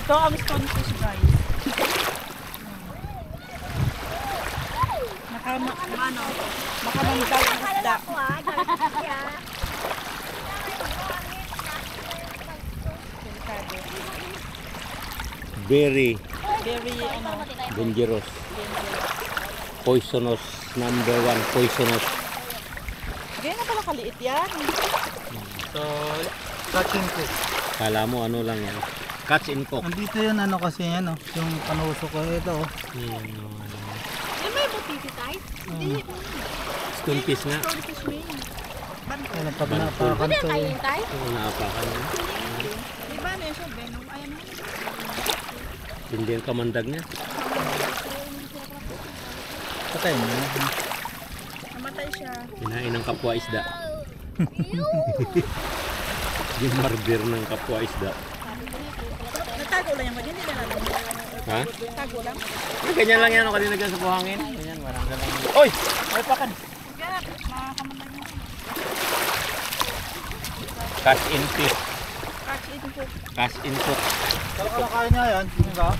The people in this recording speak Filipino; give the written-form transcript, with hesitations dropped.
Ito ang stonefish, guys. Makamanggal ang isda. Very Very, dangerous. Poisonous. Number 1 poisonous. Ganyan na pala kaliit yan. So, catch and cook. Kala mo ano lang yan. Catch and cook. Andito yun ano kasi yan oh. Yung panusok ko ito oh. Yan may butiti tayo? Hindi. Stonefish nga. Stonefish may. Ano pag napakan to eh. Oo, naapakan mo. Diba na yun siya, Venom? Ayan na. Hindi ang kamandag niya. Patay mo. Namatay siya. Kinain ng kapwa isda. Yung marber ng kapwa isda. Natago lang yung hindi na natin. Ha? Tago lang. Ganyan lang yan o kanina dyan sa buhangin. Ganyan, marang lang. Oy! May pakan! Ganap, makakamandag mo. Catch in fish. Catch it po. Catch in cook. Kalakain niya yan. Hindi ka?